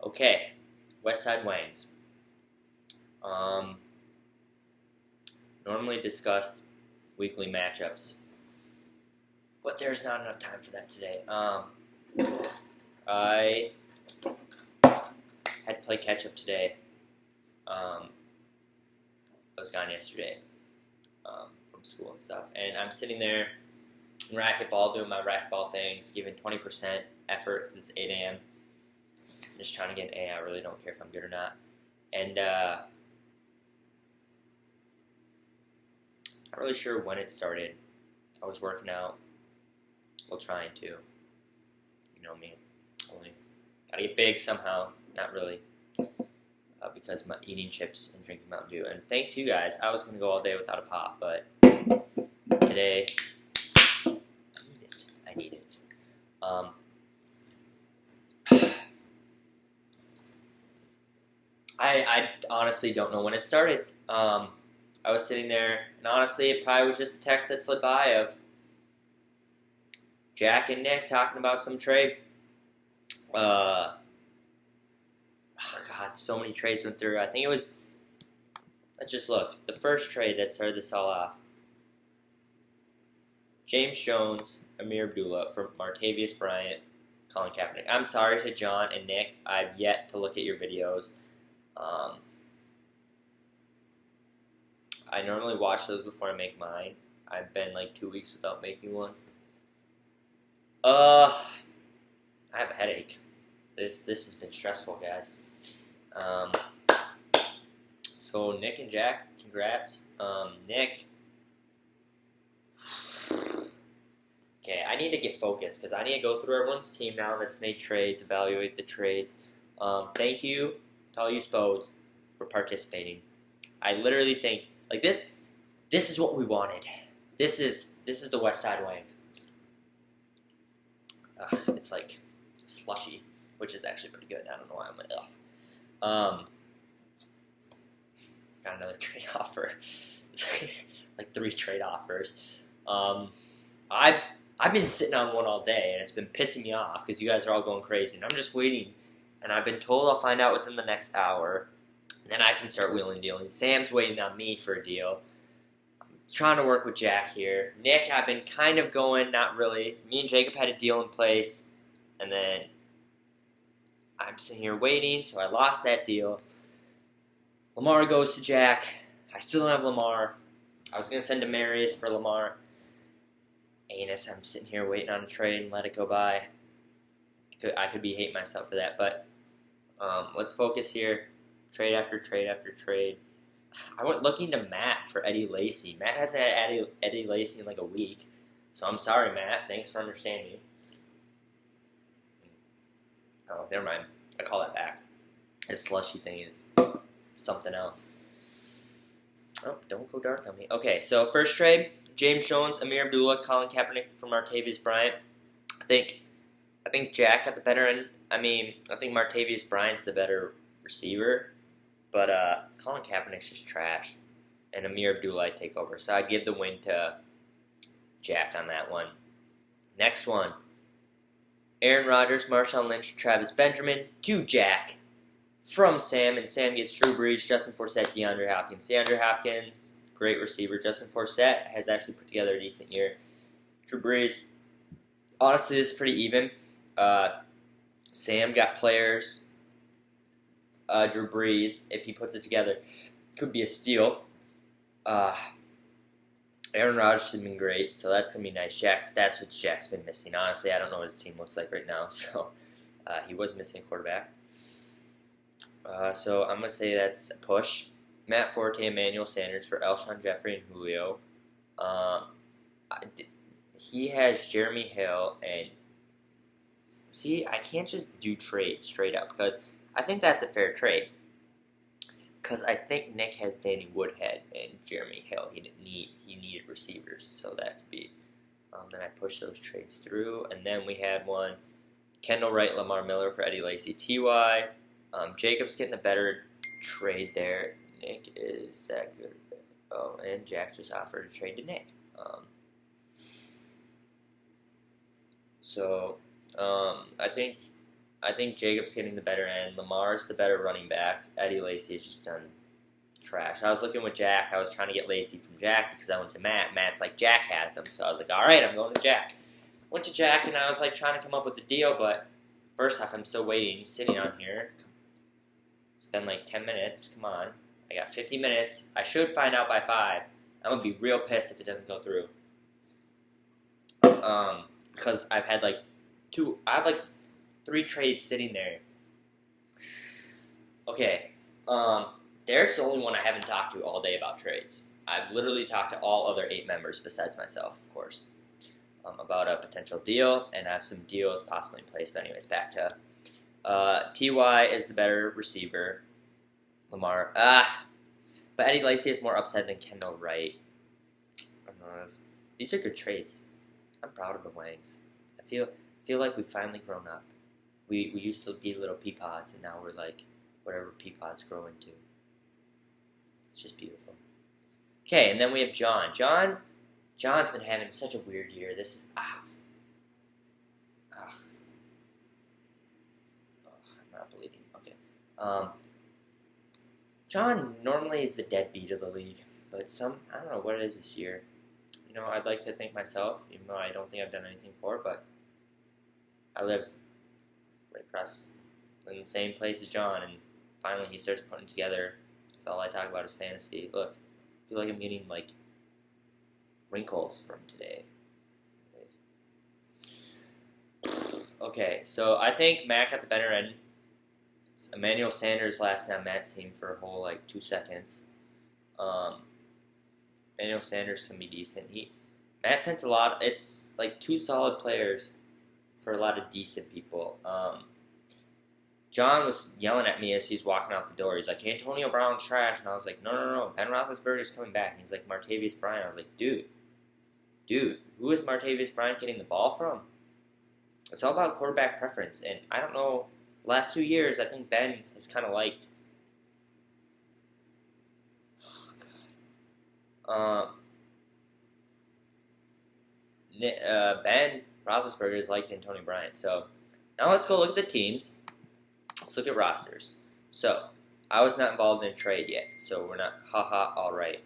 Okay, Westside Wangs. Um, Normally discuss weekly matchups, but there's not enough time for that today. I had to play catch up today. I was gone yesterday from school and stuff, and I'm sitting there in racquetball doing my racquetball things, giving 20% effort because it's 8 a.m. Just trying to get an A. I really don't care if I'm good or not. And not really sure when it started. I was working out, well, trying to. You know me, only gotta get big somehow. Not really, because I'm eating chips and drinking Mountain Dew. And thanks to you guys, I was gonna go all day without a pop, but today I need it. I honestly don't know when it started. I was sitting there, and honestly, it probably was just a text that slid by of Jack and Nick talking about some trade. Oh God, so many trades went through. I think it was, let's just look. The first trade that started this all off. James Jones, Amir Abdullah for Martavius Bryant, Colin Kaepernick. I'm sorry to John and Nick. I've yet to look at your videos. I normally watch those before I make mine. I've been like 2 weeks without making one. I have a headache. This has been stressful, guys. So Nick and Jack, congrats. Nick. Okay, I need to get focused because I need to go through everyone's team now that's made trades, evaluate the trades. Thank you to all you Spodes for participating. I literally think like this is what we wanted. This is the Westside Wangs. It's like slushy, which is actually pretty good. I don't know why I'm like, ugh. Got another trade offer. Like 3 trade offers. I've been sitting on one all day, and it's been pissing me off because you guys are all going crazy, and I'm just waiting. And I've been told I'll find out within the next hour, and then I can start wheeling dealing. Sam's waiting on me for a deal. I'm trying to work with Jack here. Nick, I've been kind of going, not really. Me and Jacob had a deal in place, and then I'm sitting here waiting, so I lost that deal. Lamar goes to Jack. I still don't have Lamar. I was going to send to Marius for Lamar. Anus, I'm sitting here waiting on a trade and let it go by. I could be hating myself for that, but let's focus here. Trade after trade after trade. I went looking to Matt for Eddie Lacy. Matt hasn't had Eddie Lacy in like a week, so I'm sorry, Matt. Thanks for understanding. Oh, never mind. I call that back. This slushy thing is something else. Oh, don't go dark on me. Okay, so first trade, James Jones, Amir Abdullah, Colin Kaepernick for Martavius Bryant. I think Jack got the better end. I think Martavius Bryant's the better receiver, but Colin Kaepernick's just trash, and Amir Abdullah I take over. So I'd give the win to Jack on that one. Next one, Aaron Rodgers, Marshawn Lynch, Travis Benjamin to Jack from Sam, and Sam gets Drew Brees, Justin Forsett, DeAndre Hopkins. DeAndre Hopkins, great receiver. Justin Forsett has actually put together a decent year. Drew Brees, honestly, this is pretty even. Sam got players. Drew Brees, if he puts it together, could be a steal. Aaron Rodgers has been great, so that's going to be nice. That's what Jack's been missing. Honestly, I don't know what his team looks like right now, so he was missing a quarterback. So I'm going to say that's a push. Matt Forte, Emmanuel Sanders for Alshon Jeffrey and Julio. He has Jeremy Hill, and see, I can't just do trades straight up because I think that's a fair trade. Because I think Nick has Danny Woodhead and Jeremy Hill. He needed receivers, so that could be. Then I push those trades through, and then we had one: Kendall Wright, Lamar Miller for Eddie Lacy, Ty. Jacob's getting a better trade there. Nick is that good. Oh, and Jack just offered a trade to Nick. I I think Jacob's getting the better end. Lamar's the better running back. Eddie Lacy is just done trash. I was looking with Jack. I was trying to get Lacy from Jack because I went to Matt. Matt's like, Jack has him. So I was like, all right, I'm going to Jack. Went to Jack, and I was like trying to come up with a deal, but first off, I'm still waiting. He's sitting on here. It's been like 10 minutes. Come on. I got 50 minutes. I should find out by 5. I'm going to be real pissed if it doesn't go through. Because I've had like 3 trades sitting there. Okay. Derek's the only one I haven't talked to all day about trades. I've literally talked to all other 8 members besides myself, of course, about a potential deal, and I have some deals possibly in place. But anyways, back to Ty is the better receiver. Lamar, but Eddie Lacy has more upside than Kendall Wright. I don't know, these are good trades. I'm proud of the Wangs. I feel like we've finally grown up. We used to be little pea pods, and now we're like whatever pea pods grow into. It's just beautiful. Okay, and then we have John. John's been having such a weird year. This is I'm not bleeding. Okay. John normally is the deadbeat of the league, but I don't know what it is this year. You know, I'd like to thank myself, even though I don't think I've done anything for it, but I live right across in the same place as John, and finally he starts putting together, because all I talk about is fantasy. Look, I feel like I'm getting, like, wrinkles from today. Okay, so I think Matt got the better end. Emmanuel Sanders lasted on Matt's team for a whole, 2 seconds. Emmanuel Sanders can be decent. Matt sent a lot. It's, 2 solid players for a lot of decent people. John was yelling at me as he's walking out the door. He's like, Antonio Brown's trash. And I was like, no. Ben Roethlisberger's coming back. And he's like, Martavius Bryant. I was like, dude, who is Martavius Bryant getting the ball from? It's all about quarterback preference. And I don't know, the last 2 years, I think Ben is kind of liked. Ben Roethlisberger is liked Antonio Bryant. So now let's go look at the teams. Let's look at rosters. So I was not involved in a trade yet, so we're not all right.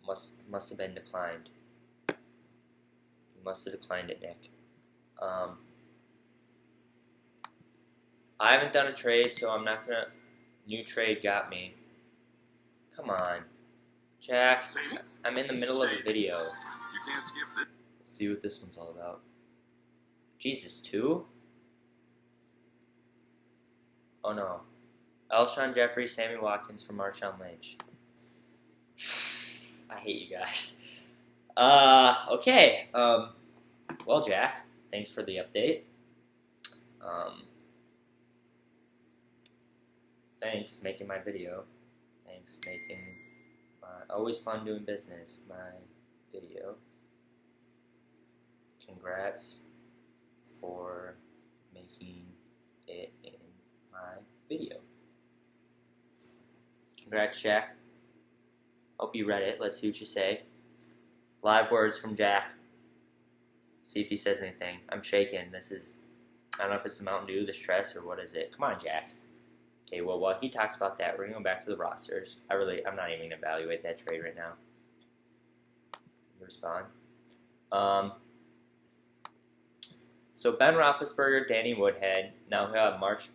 Must have been declined. You must have declined it, Nick. I haven't done a trade, so I'm not gonna. New trade got me. Come on, Jack. I'm in the middle of a video. You can't skip this. Let's see what this one's all about. Jesus, 2? Oh no. Alshon Jeffrey, Sammy Watkins for Marshawn Lynch. I hate you guys. Okay. Well, Jack, thanks for the update. Thanks making my video. Thanks making my always fun doing business. My video. Congrats for making it in my video. Congrats, Jack. Hope you read it. Let's see what you say. Live words from Jack. See if he says anything. I'm shaking. I don't know if it's the Mountain Dew, the stress, or what is it. Come on, Jack. Okay, well, while he talks about that, we're going to go back to the rosters. I'm not even going to evaluate that trade right now. Respond. So Ben Roethlisberger, Danny Woodhead. Now he'll have March.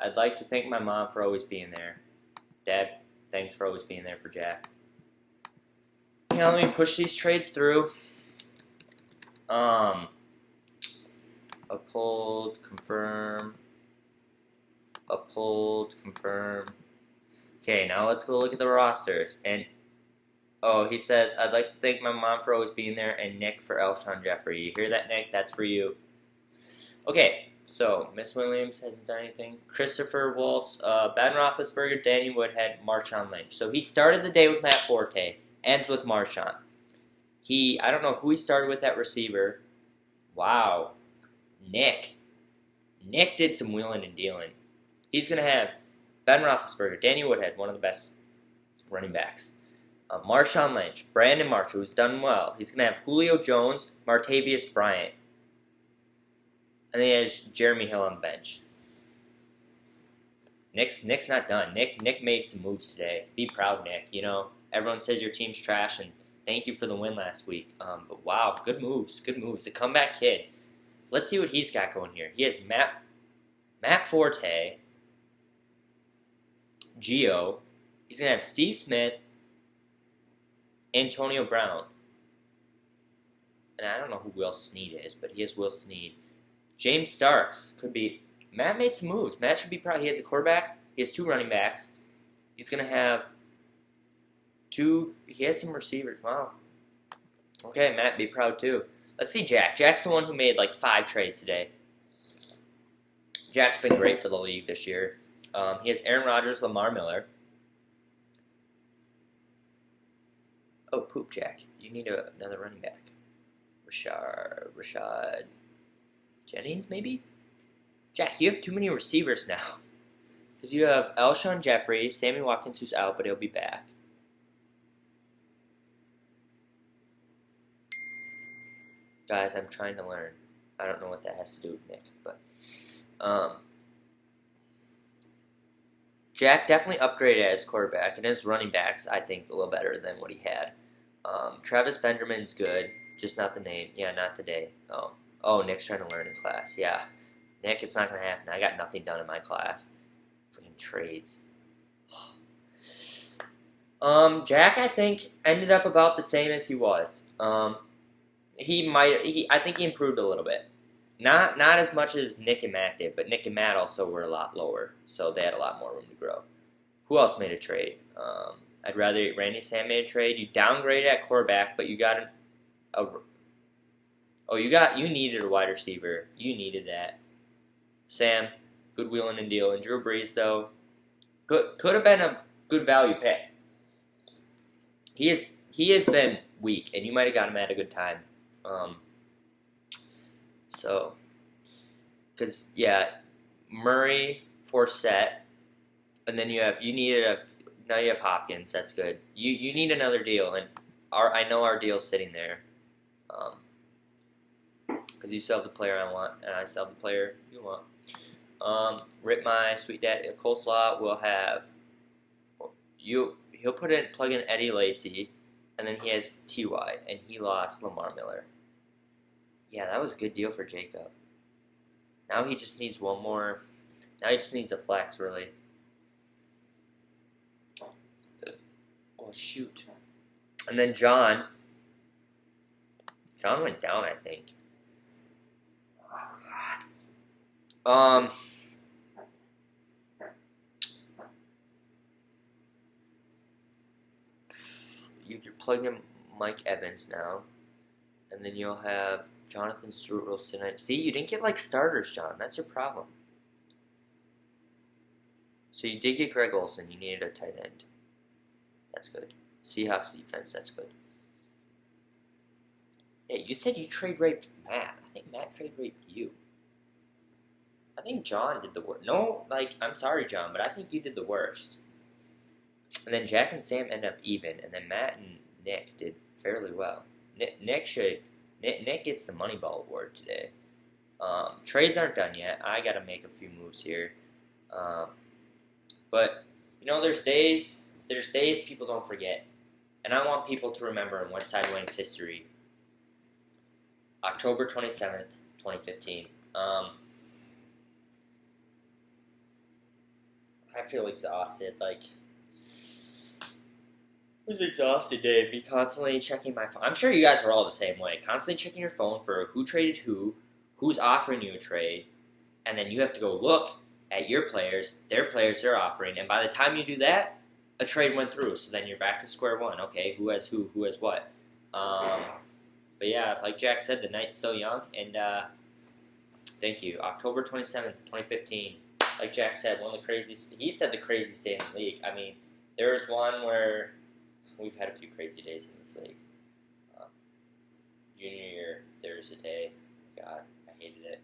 I'd like to thank my mom for always being there. Dad, thanks for always being there for Jack. Yeah, let me push these trades through. Uphold, confirm. Uphold, confirm. Okay, now let's go look at the rosters. And he says, I'd like to thank my mom for always being there and Nick for Alshon Jeffrey. You hear that, Nick? That's for you. Okay, so Miss Williams hasn't done anything. Christopher Waltz, Ben Roethlisberger, Danny Woodhead, Marshawn Lynch. So he started the day with Matt Forte, ends with Marshawn. I don't know who he started with at receiver. Wow. Nick did some wheeling and dealing. He's going to have Ben Roethlisberger, Danny Woodhead, one of the best running backs. Marshawn Lynch, Brandon Marshall, who's done well. He's going to have Julio Jones, Martavius Bryant. And then he has Jeremy Hill on the bench. Nick's not done. Nick made some moves today. Be proud, Nick. You know, everyone says your team's trash, and thank you for the win last week. But wow, good moves. The comeback kid. Let's see what he's got going here. He has Matt Forte, Gio. He's gonna have Steve Smith, Antonio Brown, and I don't know who Will Snead is, but he has Will Snead. James Starks could be. Matt made some moves. Matt should be proud. He has a quarterback. He has 2 running backs. He's going to have 2. He has some receivers. Wow. Okay, Matt, be proud too. Let's see Jack. Jack's the one who made like 5 trades today. Jack's been great for the league this year. He has Aaron Rodgers, Lamar Miller. Oh, poop, Jack. You need another running back. Rashad Jennings, maybe? Jack, you have too many receivers now. Because you have Alshon Jeffrey, Sammy Watkins, who's out, but he'll be back. Guys, I'm trying to learn. I don't know what that has to do with Nick, but Jack definitely upgraded as quarterback, and his running backs, I think, a little better than what he had. Travis Benjamin's good, just not the name. Yeah, not today. Oh, Nick's trying to learn in class. Yeah. Nick, it's not going to happen. I got nothing done in my class. Freaking trades. Jack, I think, ended up about the same as he was. I think he improved a little bit. Not as much as Nick and Matt did, but Nick and Matt also were a lot lower, so they had a lot more room to grow. Who else made a trade? I'd rather Randy Sam made a trade. You downgraded at quarterback, but you got you needed a wide receiver. You needed that. Sam, good wheeling and dealing. Drew Brees, though, could have been a good value pick. He has been weak, and you might have got him at a good time. Murray, Forsett, and then you have Hopkins. That's good. You need another deal, and I know our deal's sitting there. Because you sell the player I want, and I sell the player you want. Rip my sweet daddy. Coleslaw will have he'll plug in Eddie Lacy, and then he has Ty, and he lost Lamar Miller. Yeah, that was a good deal for Jacob. Now he just needs one more. Now he just needs a flex, really. Oh shoot! And then John went down, I think. Oh, God. You plug in Mike Evans now, and then you'll have Jonathan Stewart rolls tonight. See, you didn't get like starters, John. That's your problem. So you did get Greg Olsen. You needed a tight end. That's good. Seahawks defense. That's good. Yeah, you said you trade raped Matt. I think Matt trade raped you. I think John did the worst. No, I'm sorry, John, but I think you did the worst. And then Jack and Sam end up even, and then Matt and Nick did fairly well. Nick gets the Moneyball award today. Trades aren't done yet. I got to make a few moves here. But there's days people don't forget, and I want people to remember in Westside Wings history. October 27th, 2015. I feel exhausted. I was exhausted, Dave. Be constantly checking my phone. I'm sure you guys are all the same way. Constantly checking your phone for who traded who's offering you a trade, and then you have to go look at your players, their players they're offering, and by the time you do that, a trade went through. So then you're back to square one. Okay, who has what? But yeah, like Jack said, the night's so young, and thank you. October 27th, 2015. Like Jack said, he said the craziest day in the league. I mean, there was one where we've had a few crazy days in this league. Junior year, there was a day, God, I hated it.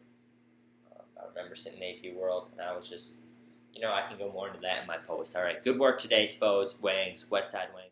I remember sitting in AP World, and I was just, I can go more into that in my post. All right, good work today, Spodes, Wangs, Westside Wings.